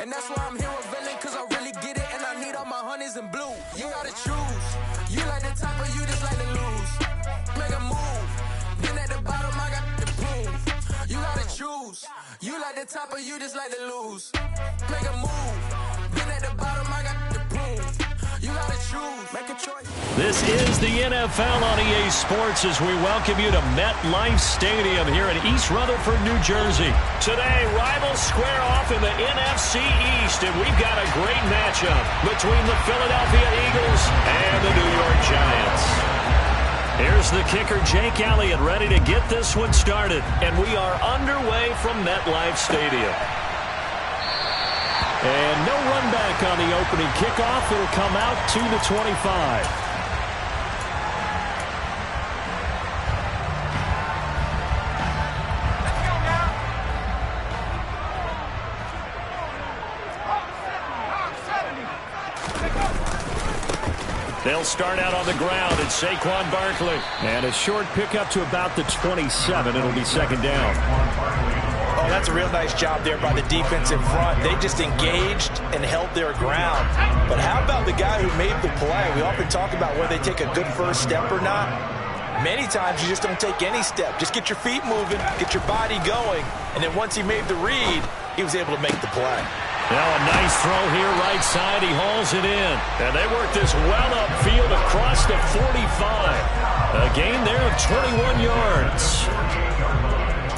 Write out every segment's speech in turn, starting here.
And that's why I'm here with Villain, cause I really get it, and I need all my honeys in blue. You gotta choose. You like the top or you just like to lose. Make a move. Then at the bottom, I got the prove. You gotta choose. You like the top or you just like to lose. Make a move. Then at the bottom, I got the prove. You gotta choose. Make a choice. This is the NFL on EA Sports as we welcome you to MetLife Stadium here in East Rutherford, New Jersey. Today, rivals square off in the NFC East, and we've got a great matchup between the Philadelphia Eagles and the New York Giants. Here's the kicker, Jake Elliott, ready to get this one started, and we are underway from MetLife Stadium. And no run back on the opening kickoff. It'll come out to the 25. They'll start out on the ground. It's Saquon Barkley. And a short pickup to about the 27. It'll be second down. Oh, that's a real nice job there by the defense in front. They just engaged and held their ground. But how about the guy who made the play? We often talk about whether they take a good first step or not. Many times you just don't take any step. Just get your feet moving, get your body going, and then once he made the read, he was able to make the play. Now a nice throw here right side. He hauls it in. And they work this well upfield across the 45. A gain there of 21 yards.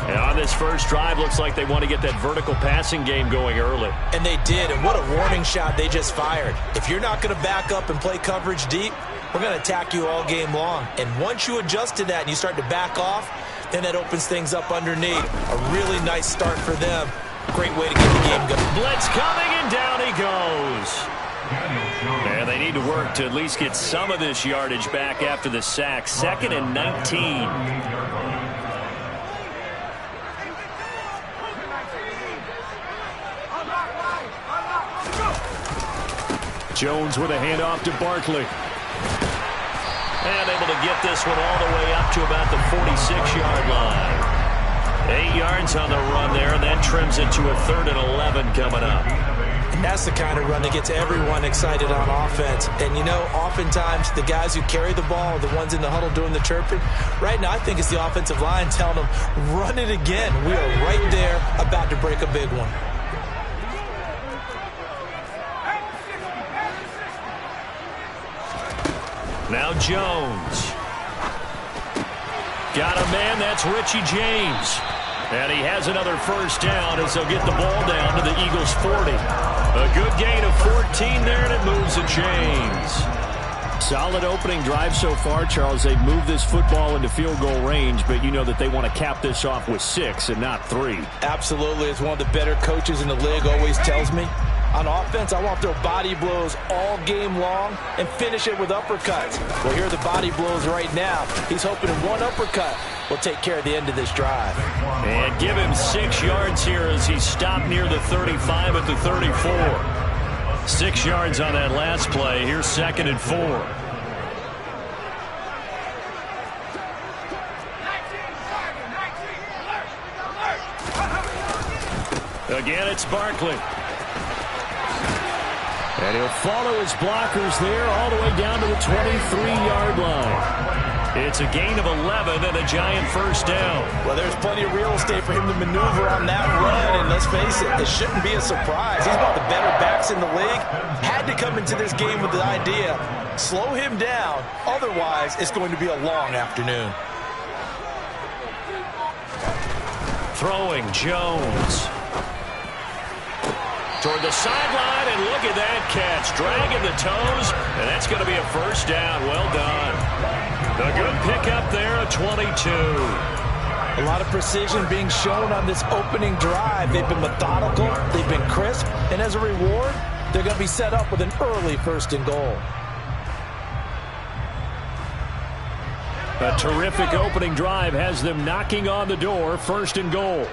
And on this first drive, looks like they want to get that vertical passing game going early. And they did, and what a warning shot they just fired. If you're not going to back up and play coverage deep, we're going to attack you all game long. And once you adjust to that and you start to back off, then that opens things up underneath. A really nice start for them. Great way to get the game going. Blitz coming, and down he goes. And they need to work to at least get some of this yardage back after the sack. 2nd and 19. Jones with a handoff to Barkley. And able to get this one all the way up to about the 46-yard line. 8 yards on the run there, and that trims it to a 3rd and 11 coming up. And that's the kind of run that gets everyone excited on offense. And, you know, oftentimes the guys who carry the ball are the ones in the huddle doing the chirping. Right now, I think it's the offensive line telling them, run it again. We are right there about to break a big one. Now Jones. Got a man, that's Richie James. And he has another first down as they'll get the ball down to the Eagles' 40. A good gain of 14 there, and it moves the chains. Solid opening drive so far, Charles. They've moved this football into field goal range, but you know that they want to cap this off with 6 and not 3. Absolutely. As one of the better coaches in the league always tells me, on offense, I want to throw body blows all game long and finish it with uppercuts. Well, here are the body blows right now. He's hoping one uppercut will take care of the end of this drive. And give him 6 yards here as he stopped near the 35 at the 34. 6 yards on that last play. Here's 2nd and 4. Again, it's Barkley. And he'll follow his blockers there all the way down to the 23-yard line. It's a gain of 11 and a Giant first down. Well, there's plenty of real estate for him to maneuver on that run, and let's face it, it shouldn't be a surprise. He's one of the better backs in the league. Had to come into this game with the idea, slow him down, otherwise it's going to be a long afternoon. Throwing Jones. Toward the sideline, and look at that catch. Dragging the toes, and that's going to be a first down. Well done. A good pickup there at 22. A lot of precision being shown on this opening drive. They've been methodical, they've been crisp, and as a reward, they're going to be set up with an early 1st and goal. A terrific opening drive has them knocking on the door. 1st and goal.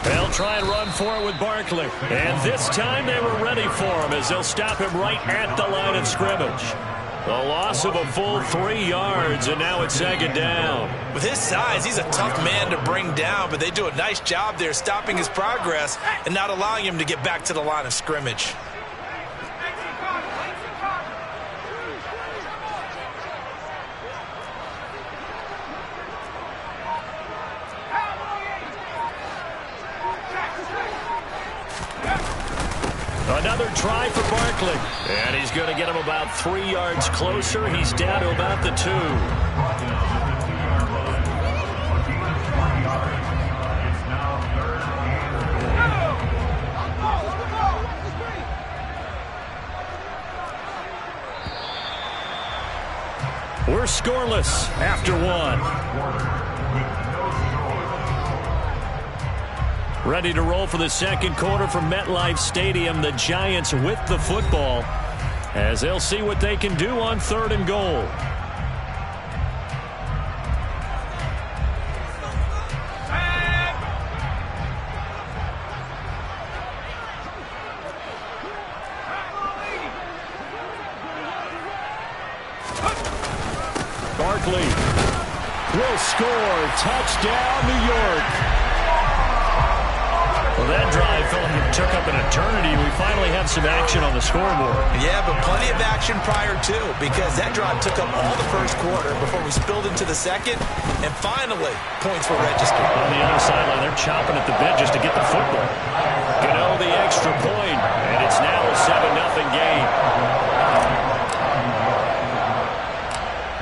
They'll try and run for it with Barkley. And this time they were ready for him as they'll stop him right at the line of scrimmage. The loss of a full 3 yards, and now it's second down. With his size, he's a tough man to bring down, but they do a nice job there stopping his progress and not allowing him to get back to the line of scrimmage. Another try for Barkley. And he's going to get him about 3 yards closer. He's down to about the 2. We're scoreless after 1. Ready to roll for the second quarter from MetLife Stadium. The Giants with the football as they'll see what they can do on 3rd and goal. Barkley will score. Touchdown, New York. Well, that drive felt like it took up an eternity. We finally have some action on the scoreboard. Yeah, but plenty of action prior to, because that drive took up all the first quarter before we spilled into the second, and finally, points were registered. On the other sideline, they're chopping at the bit just to get the football. Gano the extra point, and it's now a 7-0 game.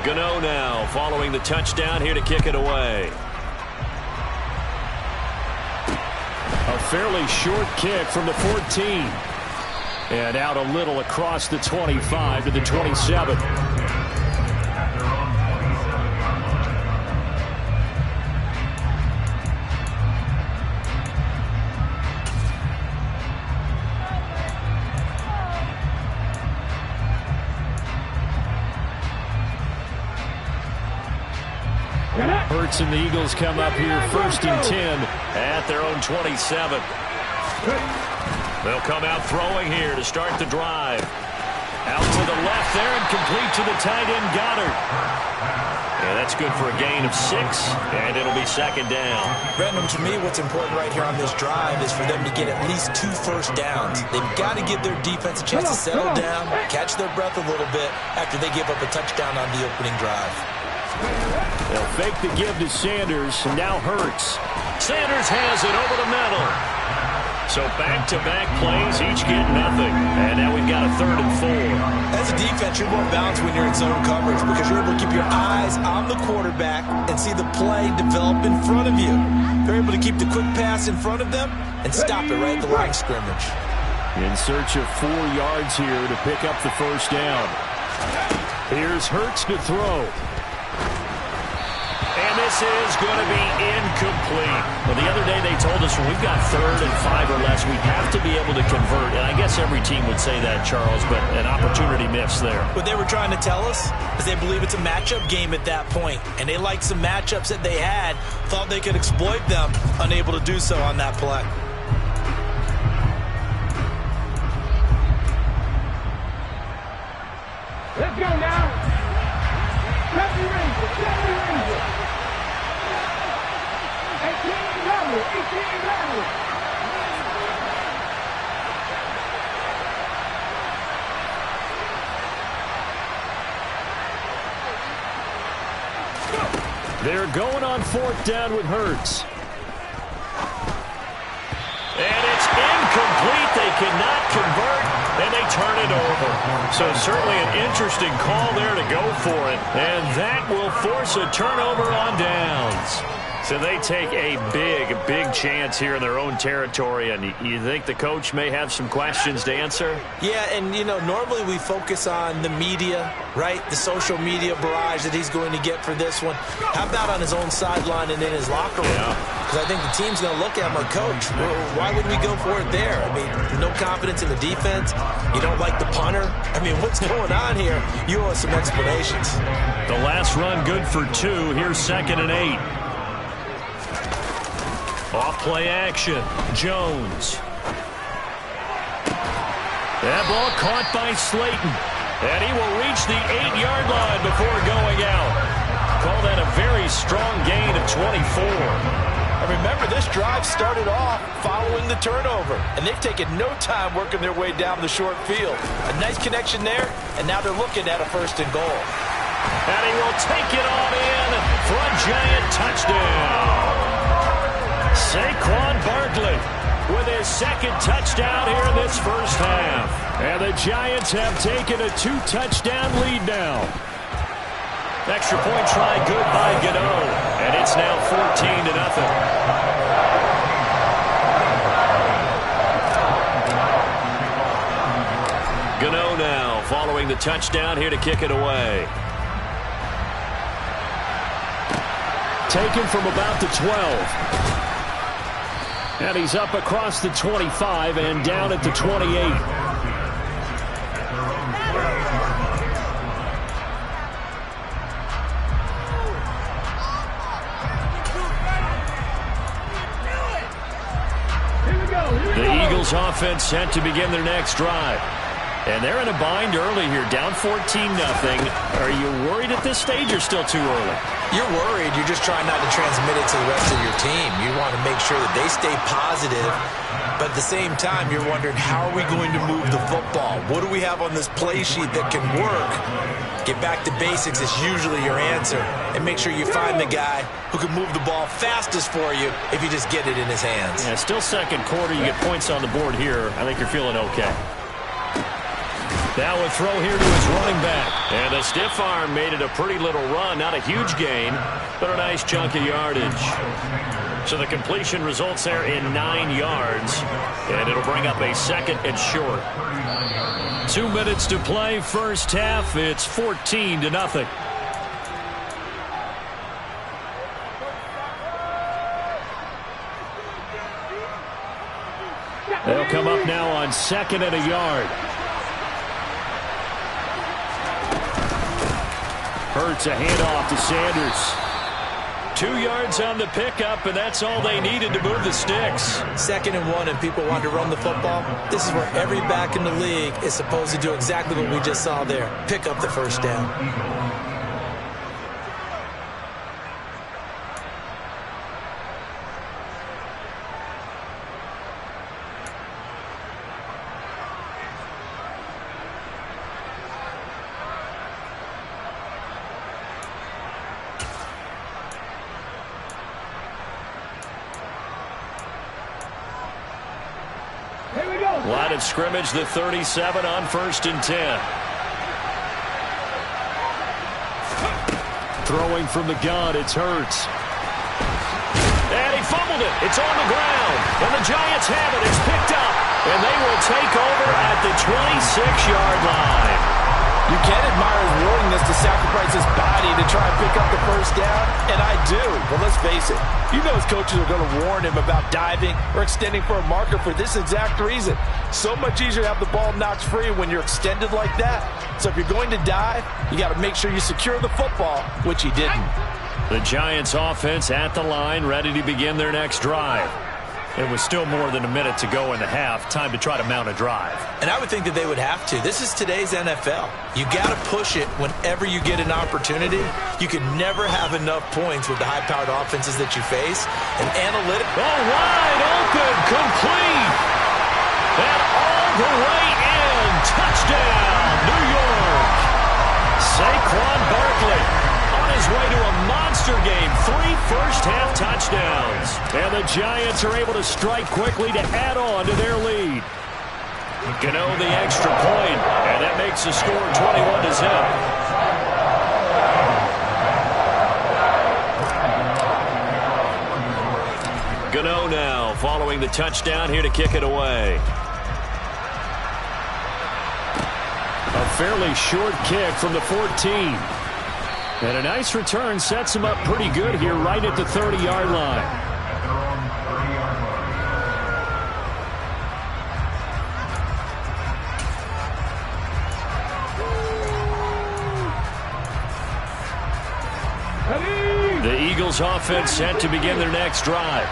Gano now following the touchdown here to kick it away. A fairly short kick from the 14. And out a little across the 25 to the 27. Hurts and the Eagles come up here 1st and 10 at their own 27. They'll come out throwing here to start the drive. Out to the left there and complete to the tight end Goddard. Yeah, that's good for a gain of 6, and it'll be second down. Brendan, to me, what's important right here on this drive is for them to get at least 2 first downs. They've got to give their defense a chance to settle down, catch their breath a little bit after they give up a touchdown on the opening drive. They'll fake the give to Sanders, and now Hurts. Sanders has it over the middle. So back-to-back plays, each get nothing. And now we've got a 3rd and 4. As a defense, you're more balanced when you're in zone coverage because you're able to keep your eyes on the quarterback and see the play develop in front of you. You're able to keep the quick pass in front of them and stop it right at the line of scrimmage. In search of 4 yards here to pick up the first down. Here's Hurts to throw. And this is going to be incomplete. Well, the other day they told us when we've got 3rd and 5 or less, we have to be able to convert. And I guess every team would say that, Charles, but an opportunity missed there. What they were trying to tell us is they believe it's a matchup game at that point. And they liked some matchups that they had, thought they could exploit them, unable to do so on that play. Let's go now. Let me raise it. Let me raise it. 18-11. They're going on 4th down with Hurts. And it's incomplete. They cannot convert, and they turn it over. So certainly an interesting call there to go for it. And that will force a turnover on downs. So they take a big chance here in their own territory. And you think the coach may have some questions to answer? Yeah, and, you know, normally we focus on the media, right? The social media barrage that he's going to get for this one. How about on his own sideline and in his locker room? Because I think the team's going to look at him like, Coach, why would we go for it there? I mean, no confidence in the defense. You don't like the punter. I mean, what's going on here? You owe us some explanations. The last run good for 2. Here's 2nd and 8. Off play action. Jones. That ball caught by Slayton. And he will reach the 8-yard line before going out. Call that a very strong gain of 24. And remember, this drive started off following the turnover, and they've taken no time working their way down the short field. A nice connection there, and now they're looking at a 1st and goal. And he will take it on in for a Giant touchdown. Saquon Barkley with his 2nd touchdown here in this first half. And the Giants have taken a 2-touchdown lead now. Extra point try good by Gano. And it's now 14-0. Gano now following the touchdown here to kick it away. Taken from about the 12. And he's up across the 25 and down at the 28. The Eagles offense set to begin their next drive. And they're in a bind early here, down 14-0. Are you worried at this stage or still too early? You're worried. You're just trying not to transmit it to the rest of your team. You want to make sure that they stay positive. But at the same time, you're wondering, how are we going to move the football? What do we have on this play sheet that can work? Get back to basics is usually your answer. And make sure you find the guy who can move the ball fastest for you if you just get it in his hands. Yeah, still 2nd quarter. You get points on the board here. I think you're feeling okay. Now a throw here to his running back. And the stiff arm made it a pretty little run. Not a huge gain, but a nice chunk of yardage. So the completion results there in 9 yards. And it'll bring up a 2nd and short. 2 minutes to play first half. It's 14-0. They'll come up now on 2nd and a yard. Hurts a handoff to Sanders. 2 yards on the pickup, and that's all they needed to move the sticks. 2nd and 1, and people want to run the football. This is where every back in the league is supposed to do exactly what we just saw there. Pick up the 1st down. Line of scrimmage, the 37 on 1st and 10. Throwing from the gun, it's Hurts. And he fumbled it. It's on the ground. And the Giants have it. It's picked up. And they will take over at the 26-yard line. You can admire his willingness to sacrifice his body to try and pick up the 1st down, and I do. But let's face it, you know his coaches are going to warn him about diving or extending for a marker for this exact reason. So much easier to have the ball knocked free when you're extended like that. So if you're going to dive, you got to make sure you secure the football, which he didn't. The Giants offense at the line, ready to begin their next drive. It was still more than a minute to go in the half. Time to try to mount a drive. And I would think that they would have to. This is today's NFL. You got to push it whenever you get an opportunity. You can never have enough points with the high-powered offenses that you face. And analytic. Oh, wide open, complete. And all the way in. Touchdown, New York. Saquon Barkley on his way to a monster game. 3 first-half touchdowns. And the Giants are able to strike quickly to add on to their lead. Gano the extra point, and that makes the score 21-0. Gano now following the touchdown here to kick it away. A fairly short kick from the 14. And a nice return sets him up pretty good here right at the 30-yard line. The Eagles offense set to begin their next drive.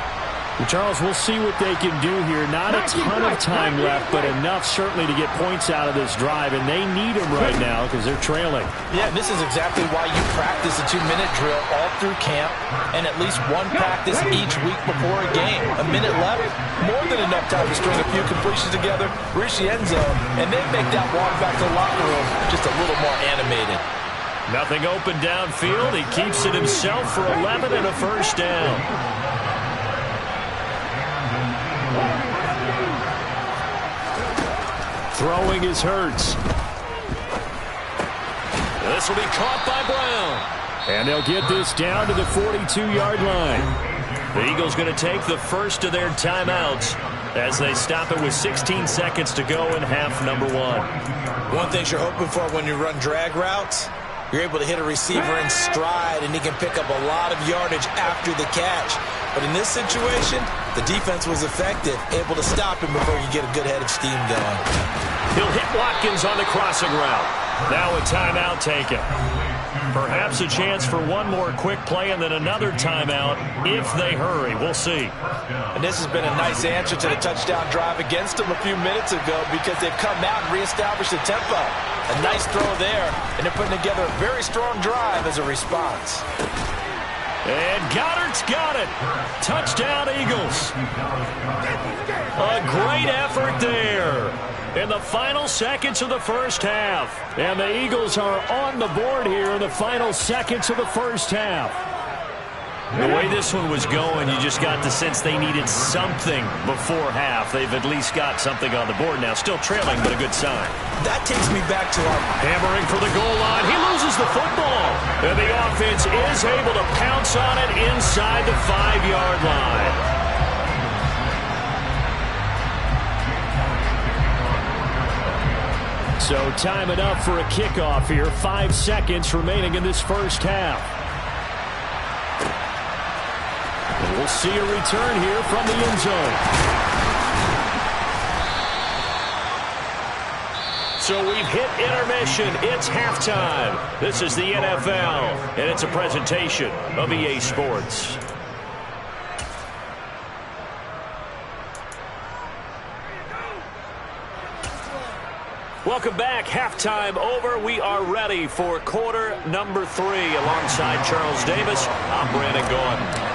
Charles, we'll see what they can do here. Not a ton of time left, but enough certainly to get points out of this drive, and they need them right now because they're trailing. Yeah, and this is exactly why you practice a 2-minute drill all through camp and at least one practice each week before a game. A minute left, more than enough time to string a few completions together, reach the end zone, and then make that walk back to the locker room just a little more animated. Nothing open downfield. He keeps it himself for 11 and a first down. Throwing is Hurts. This will be caught by Brown. And they'll get this down to the 42-yard line. The Eagles going to take the first of their timeouts as they stop it with 16 seconds to go in half number 1. One thing you're hoping for when you run drag routes, you're able to hit a receiver in stride, and he can pick up a lot of yardage after the catch. But in this situation, the defense was effective, able to stop him before you get a good head of steam going. He'll hit Watkins on the crossing route. Now a timeout taken. Perhaps a chance for one more quick play and then another timeout if they hurry. We'll see. And this has been a nice answer to the touchdown drive against them a few minutes ago because they've come out and reestablished the tempo. A nice throw there, and they're putting together a very strong drive as a response. And Goddard's got it. Touchdown, Eagles. A great effort there in the final seconds of the first half. And the Eagles are on the board here in the final seconds of the first half. The way this one was going, you just got the sense they needed something before half. They've at least got something on the board now. Still trailing, but a good sign. That takes me back to our hammering for the goal line. He loses the football. And the offense is able to pounce on it inside the 5-yard line. So time enough for a kickoff here. 5 seconds remaining in this first half. And we'll see a return here from the end zone. So we've hit intermission. It's halftime. This is the NFL, and it's a presentation of EA Sports. Welcome back. Halftime over. We are ready for quarter number 3. Alongside Charles Davis, I'm Brandon Gaudin.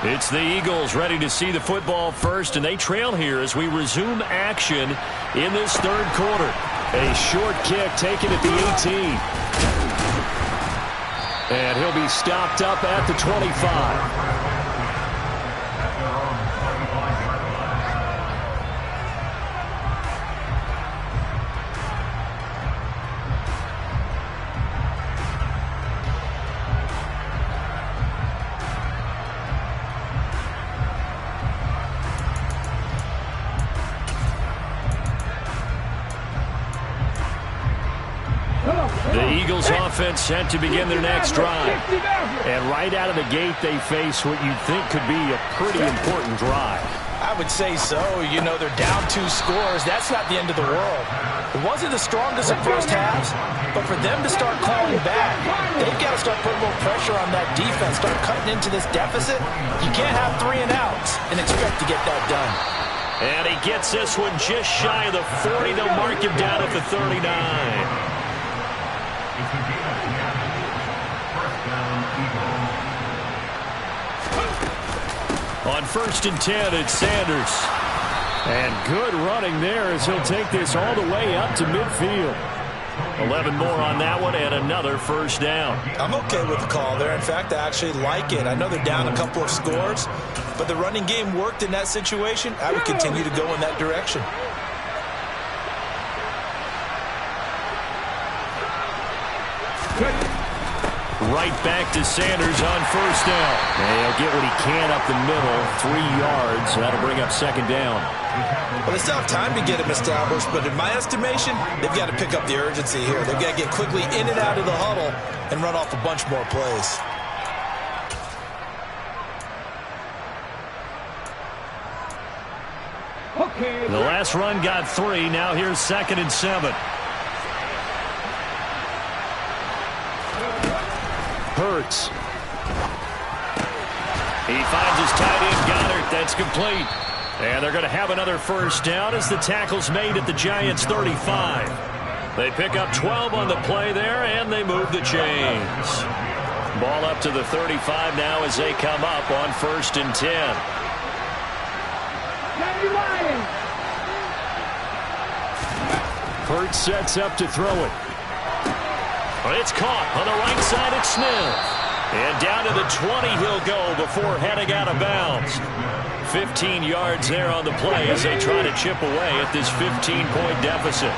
It's the Eagles ready to see the football first, and they trail here as we resume action in this third quarter. A short kick taken at the 18. And he'll be stopped up at the 25. The Eagles offense set to begin their next drive. And right out of the gate, they face what you think could be a pretty important drive. I would say so. You know, they're down 2 scores. That's not the end of the world. It wasn't the strongest of first halves, but for them to start calling back, they've got to start putting more pressure on that defense, start cutting into this deficit. You can't have 3 and outs and expect to get that done. And he gets this one just shy of the 40. They'll mark him down at the 39. On 1st and 10, it's Sanders. And good running there as he'll take this all the way up to midfield. 11 more on that one and another first down. I'm okay with the call there. In fact, I actually like it. I know they're down a couple of scores, but the running game worked in that situation. I would continue to go in that direction. Right back to Sanders on first down. And he'll get what he can up the middle, 3 yards. That'll bring up second down. Well, they still have time to get him established, but in my estimation, they've got to pick up the urgency here. They've got to get quickly in and out of the huddle and run off a bunch more plays. The last run got 3. Now here's 2nd and 7. Hurts. He finds his tight end, Goddard. That's complete. And they're going to have another first down as the tackle's made at the Giants' 35. They pick up 12 on the play there, and they move the chains. Ball up to the 35 now as they come up on 1st and 10. Hurt sets up to throw it. It's caught on the right side at Smith. And down to the 20 he'll go before heading out of bounds. 15 yards there on the play as they try to chip away at this 15-point deficit.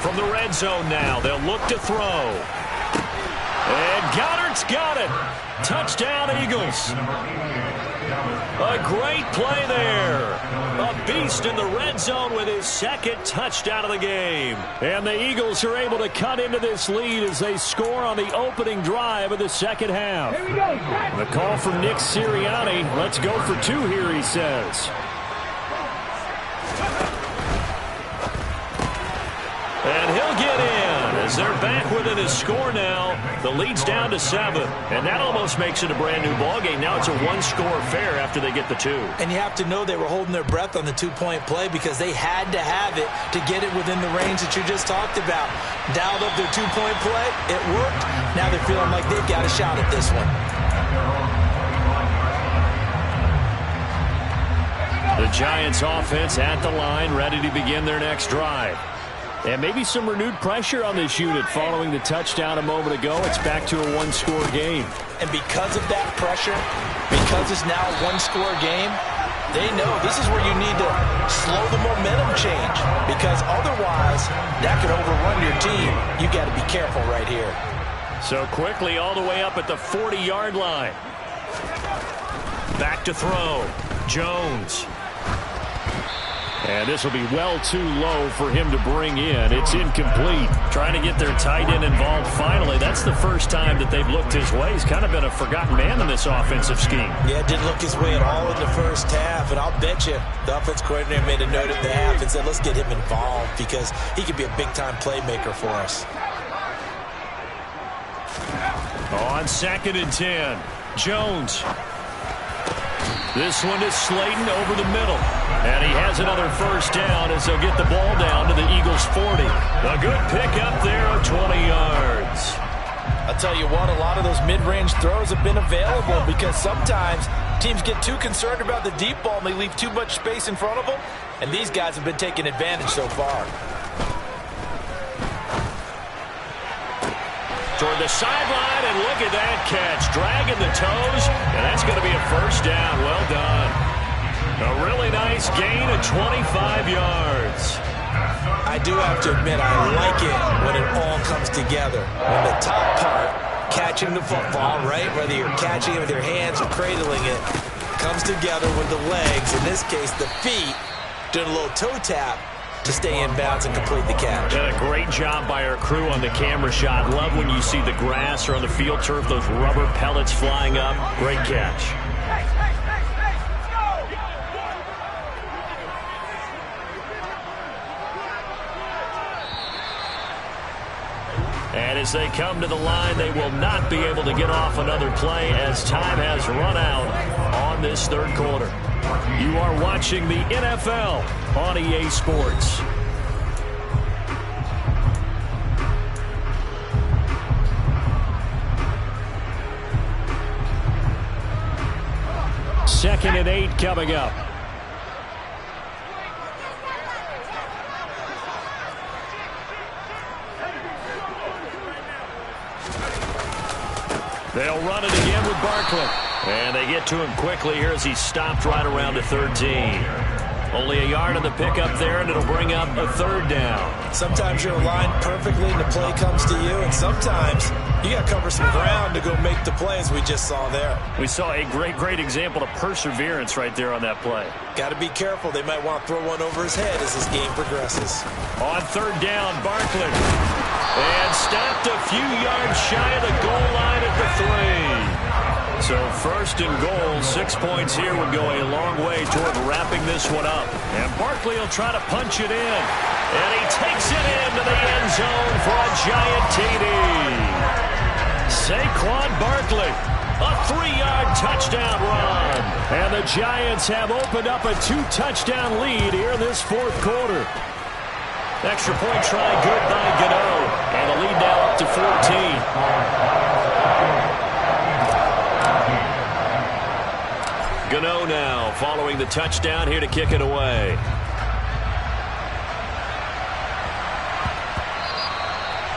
From the red zone now, they'll look to throw. And Goddard's got it. Touchdown, Eagles. A great play there. A beast in the red zone with his 2nd touchdown of the game. And the Eagles are able to cut into this lead as they score on the opening drive of the 2nd half. The call from Nick Sirianni. Let's go for 2 here, he says. And he'll get in as they're back within a score now. The lead's down to 7. And that almost makes it a brand-new ballgame. Now it's a 1-score affair after they get the 2. And you have to know they were holding their breath on the 2-point play because they had to have it to get it within the range that you just talked about. Dialed up their 2-point play. It worked. Now they're feeling like they've got a shot at this one. The Giants offense at the line, ready to begin their next drive. And maybe some renewed pressure on this unit following the touchdown a moment ago. It's back to a 1-score game. And because of that pressure, because it's now a 1-score game, they know this is where you need to slow the momentum change. Because otherwise, that could overrun your team. You got to be careful right here. So quickly all the way up at the 40-yard line. Back to throw. Jones. And this will be well too low for him to bring in. It's incomplete. Trying to get their tight end involved finally. That's the first time that they've looked his way. He's kind of been a forgotten man in this offensive scheme. Yeah, didn't look his way at all in the first half. And I'll bet you the offense coordinator made a note at the half and said, let's get him involved because he could be a big-time playmaker for us. On 2nd and 10, Jones. This one is Slayton over the middle. And he has another first down as they'll get the ball down to the Eagles' 40. A good pickup there of 20 yards. I'll tell you what, a lot of those mid-range throws have been available because sometimes teams get too concerned about the deep ball and they leave too much space in front of them. And these guys have been taking advantage so far. Toward the sideline, and look at that catch. Dragging the toes, and that's going to be a first down. Well done. A really nice gain of 25 yards. I do have to admit, I like it when it all comes together. When the top part, catching the football, right, whether you're catching it with your hands or cradling it, comes together with the legs, in this case the feet, doing a little toe tap to stay in bounds and complete the catch. Did a great job by our crew on the camera shot. Love when you see the grass or on the field turf, those rubber pellets flying up. Great catch. And as they come to the line, they will not be able to get off another play as time has run out on this 3rd quarter. You are watching the NFL on EA Sports. Second and 8 coming up. They'll run it again with Barkley. And they get to him quickly here as he's stopped right around the 13. Only a yard on the pickup there, and it'll bring up a 3rd down. Sometimes you're aligned perfectly and the play comes to you, and sometimes you got to cover some ground to go make the play, as we just saw there. We saw a great example of perseverance right there on that play. Got to be careful. They might want to throw one over his head as this game progresses. On 3rd down, Barkley. And stopped a few yards shy of the goal line at the 3. So first and goal, 6 points here would go a long way toward wrapping this one up. And Barkley will try to punch it in. And he takes it into the end zone for a giant TD. Saquon Barkley, a 3-yard touchdown run. And the Giants have opened up a 2-touchdown lead here in this fourth quarter. Extra point try good by Gano. And the lead now up to 14. Gano now following the touchdown here to kick it away.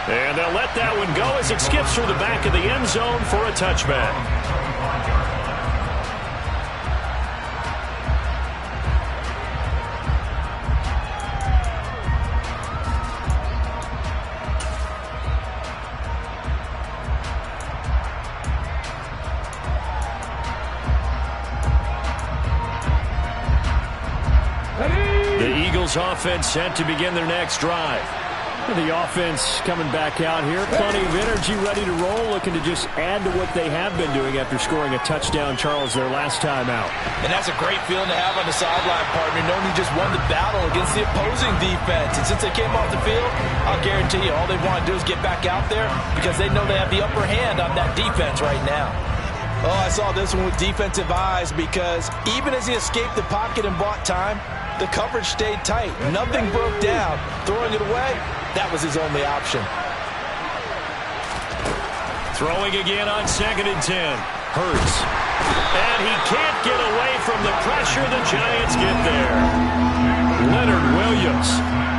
And they'll let that one go as it skips through the back of the end zone for a touchback. Offense set to begin their next drive. The offense coming back out here. Plenty of energy, ready to roll, looking to just add to what they have been doing after scoring a touchdown, Charles, their last time out. And that's a great feeling to have on the sideline, partner, knowing you just won the battle against the opposing defense. And since they came off the field, I'll guarantee you all they want to do is get back out there because they know they have the upper hand on that defense right now. Oh, I saw this one with defensive eyes because even as he escaped the pocket and bought time, the coverage stayed tight. Nothing broke down. Throwing it away, that was his only option. Throwing again on 2nd and 10. Hurts. And he can't get away from the pressure. The Giants get there. Leonard Williams.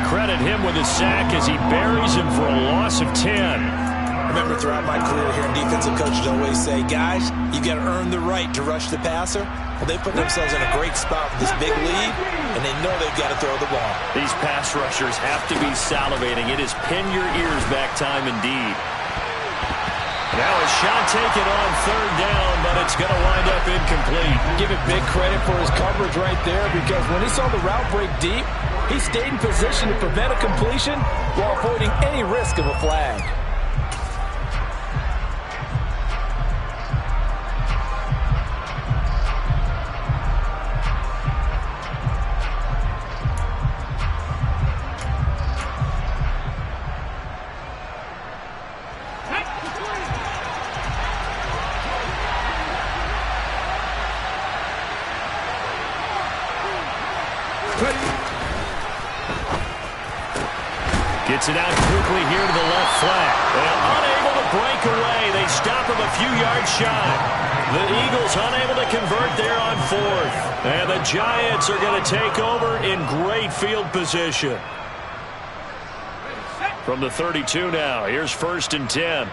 Credit him with a sack as he buries him for a loss of 10. I remember throughout my career here in defensive coaches always say, guys, you got to earn the right to rush the passer. Well, they put themselves in a great spot with this big lead, and they know they've got to throw the ball. These pass rushers have to be salivating. It is pin your ears back time indeed. Now a shot taken on 3rd down, but it's going to wind up incomplete. Give it big credit for his coverage right there because when he saw the route break deep, he stayed in position to prevent a completion while avoiding any risk of a flag. Gets it out quickly here to the left flat. And unable to break away. They stop him a few yards shy. The Eagles unable to convert there on 4th. And the Giants are going to take over in great field position. From the 32 now, here's 1st and 10.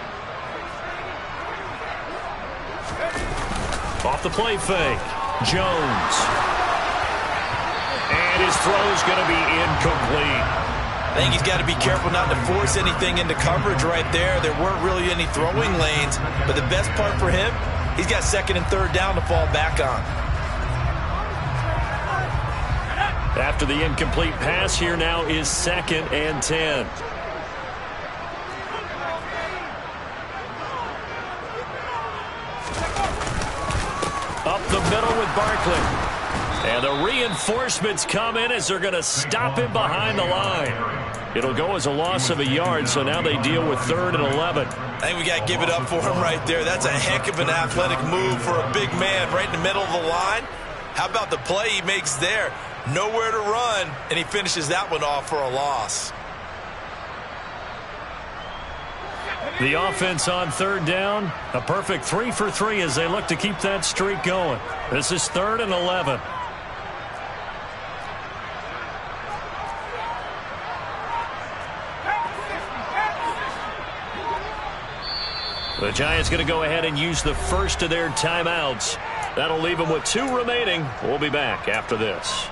Off the play fake. Jones. And his throw is going to be incomplete. I think he's got to be careful not to force anything into coverage right there. There weren't really any throwing lanes, but the best part for him, he's got 2nd and 3rd down to fall back on. After the incomplete pass, here now is 2nd and 10. Up the middle with Barkley. And the reinforcements come in as they're going to stop him behind the line. It'll go as a loss of a yard, so now they deal with 3rd and 11. I think we got to give it up for him right there. That's a heck of an athletic move for a big man right in the middle of the line. How about the play he makes there? Nowhere to run, and he finishes that one off for a loss. The offense on 3rd down, a perfect 3 for 3 as they look to keep that streak going. This is 3rd and 11. The Giants going to go ahead and use the first of their timeouts. That'll leave them with 2 remaining. We'll be back after this.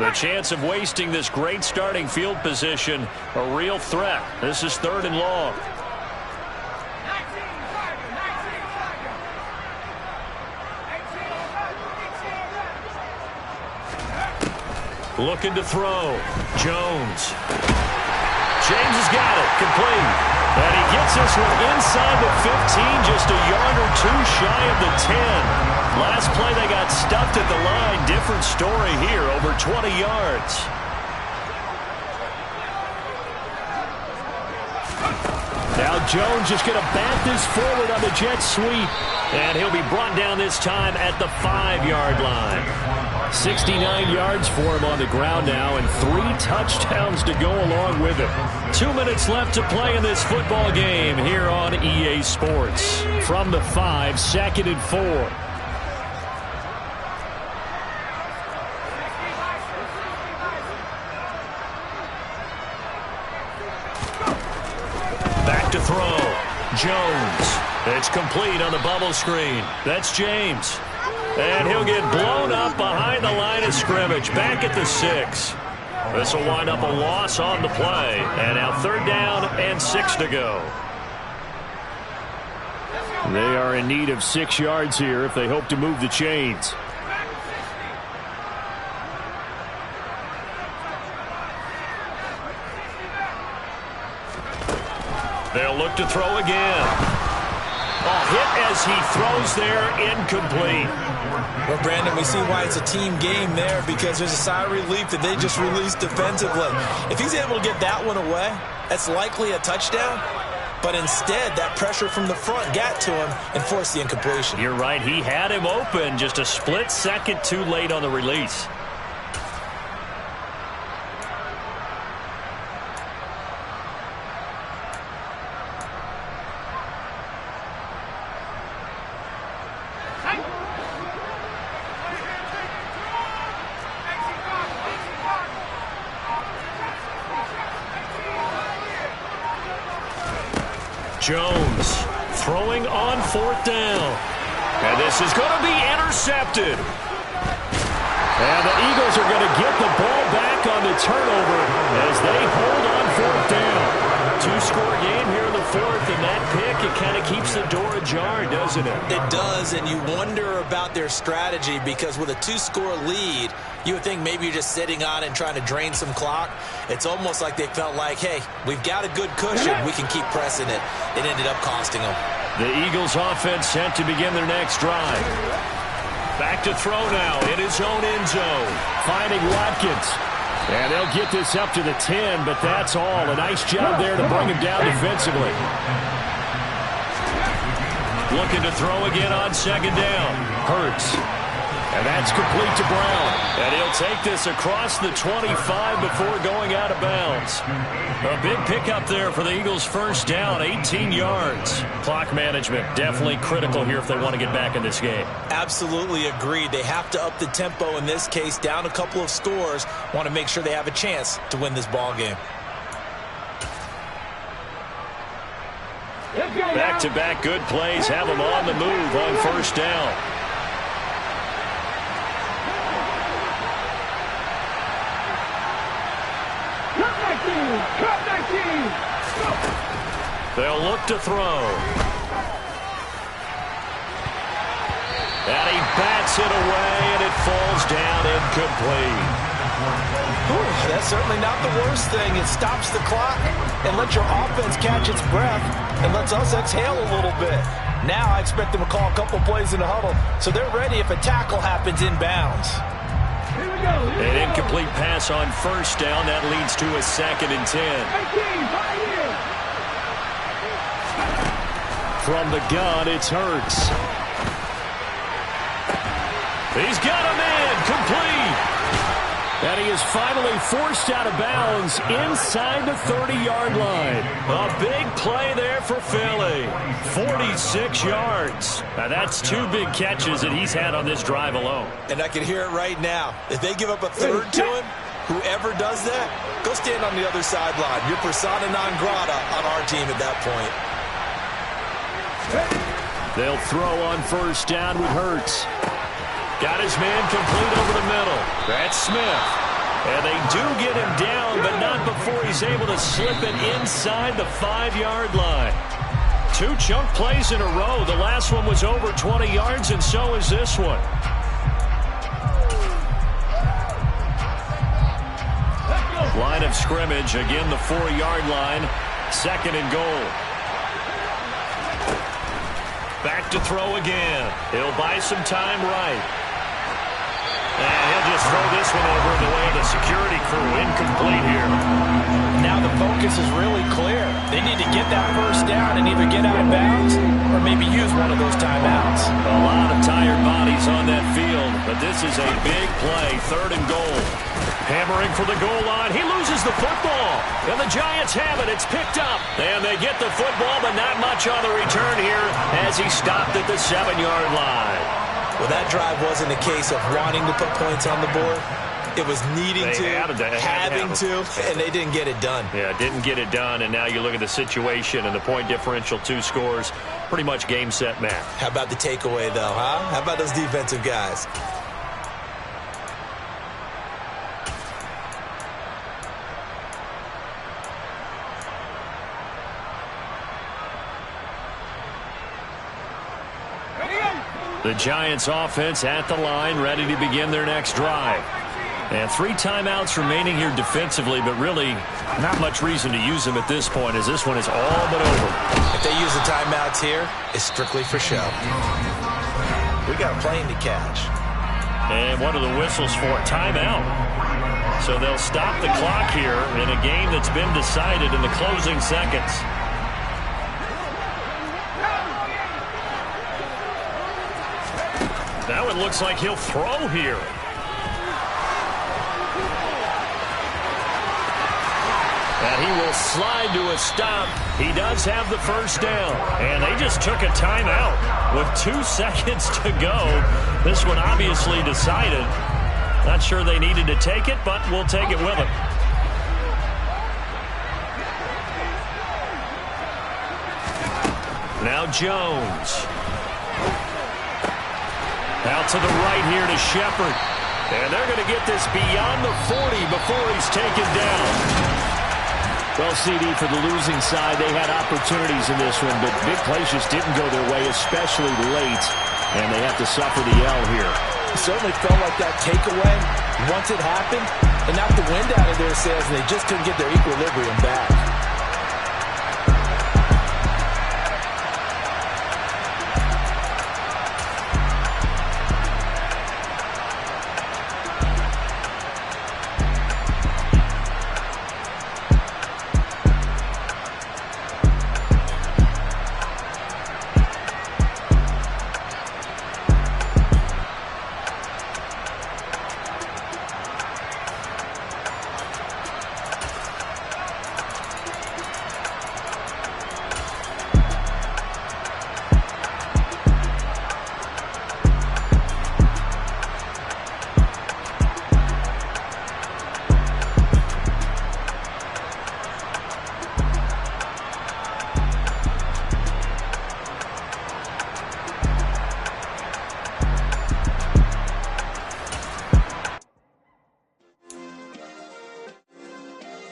The chance of wasting this great starting field position, a real threat. This is 3rd and long. Looking to throw. Jones. James has got it. Complete. And he gets this one inside the 15, just a yard or two shy of the 10. Last play they got stuffed at the line. Different story here, over 20 yards. Now Jones just going to bat this forward on the jet sweep. And he'll be brought down this time at the 5-yard line. 69 yards for him on the ground now, and 3 touchdowns to go along with it. 2 minutes left to play in this football game here on EA Sports. From the 5, 2nd and 4. Back to throw. Jones. It's complete on the bubble screen. That's James. And he'll get blown up behind the line of scrimmage. Back at the 6. This will wind up a loss on the play. And now 3rd down and 6 to go. They are in need of 6 yards here if they hope to move the chains. They'll look to throw again. Hit as he throws there, incomplete. Well, Brandon, we see why it's a team game there, because there's a sigh of relief that they just released defensively. If he's able to get that one away, that's likely a touchdown. But instead, that pressure from the front got to him and forced the incompletion. You're right. He had him open, just a split second too late on the release. Jones throwing on 4th down. And this is going to be intercepted. And the Eagles are going to get the ball back on the turnover as they hold on 4th down. 2-score game here in the 4th, and that pick, it kind of keeps the door ajar, doesn't it? It does, and you wonder about their strategy, because with a 2-score lead, you would think maybe you're just sitting on it and trying to drain some clock. It's almost like they felt like, hey, we've got a good cushion. We can keep pressing it. It ended up costing them. The Eagles offense set to begin their next drive. Back to throw now in his own end zone. Finding Watkins. And they'll get this up to the 10, but that's all. A nice job there to bring him down defensively. Looking to throw again on 2nd down. Hurts. And that's complete to Brown. And he'll take this across the 25 before going out of bounds. A big pickup there for the Eagles' 1st down, 18 yards. Clock management definitely critical here if they want to get back in this game. Absolutely agreed. They have to up the tempo in this case, down a couple of scores. Want to make sure they have a chance to win this ball game. Back-to-back good plays have them on the move on 1st down. They'll look to throw. And he bats it away, and it falls down incomplete. That's certainly not the worst thing. It stops the clock and lets your offense catch its breath and lets us exhale a little bit. Now I expect them to call a couple plays in the huddle so they're ready if a tackle happens inbounds. An incomplete pass on 1st down. That leads to a 2nd and 10. From the gun, it's Hurts. He's got him in. Complete. And he is finally forced out of bounds inside the 30-yard line. A big play there for Philly. 46 yards. Now that's 2 big catches that he's had on this drive alone. And I can hear it right now. If they give up a 3rd to him, whoever does that, go stand on the other sideline. You're persona non grata on our team at that point. They'll throw on 1st down with Hurts. Got his man complete over the middle. That's Smith. And they do get him down, but not before he's able to slip it inside the 5-yard line. 2 chunk plays in a row. The last one was over 20 yards, and so is this one. of scrimmage. Again, the 4-yard line. 2nd and goal. Back to throw again. He'll buy some time right. And he'll just throw this one over in the way of the security crew. Incomplete here. Now the focus is really clear. They need to get that first down and either get out of bounds or maybe use one of those timeouts. A lot of tired bodies on that field, but this is a big play. 3rd and goal. Hammering for the goal line. He loses the football. And the Giants have it. It's picked up. And they get the football, but not much on the return here as he stopped at the 7-yard line. Well, that drive wasn't a case of wanting to put points on the board. It was needing having to, and they didn't get it done. Yeah, didn't get it done, and now you look at the situation and the point differential, 2 scores, pretty much game, set, match. How about the takeaway, though, huh? How about those defensive guys? The Giants offense at the line, ready to begin their next drive. And 3 timeouts remaining here defensively, but really not much reason to use them at this point as this one is all but over. If they use the timeouts here, it's strictly for show. We got a plane to catch. And what are the whistles for? Timeout. So they'll stop the clock here in a game that's been decided in the closing seconds. That one looks like he'll throw here. And he will slide to a stop. He does have the first down. And they just took a timeout with 2 seconds to go. This one obviously decided. Not sure they needed to take it, but we'll take it with them. Now Jones. Out to the right here to Shepard. And they're going to get this beyond the 40 before he's taken down. Well, CD, for the losing side, they had opportunities in this one, but big plays just didn't go their way, especially late. And they have to suffer the L here. It certainly felt like that takeaway, once it happened, it knocked the wind out of their sails, and they just couldn't get their equilibrium back.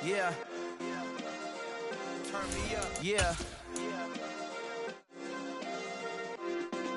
Yeah. Turn me up. Yeah.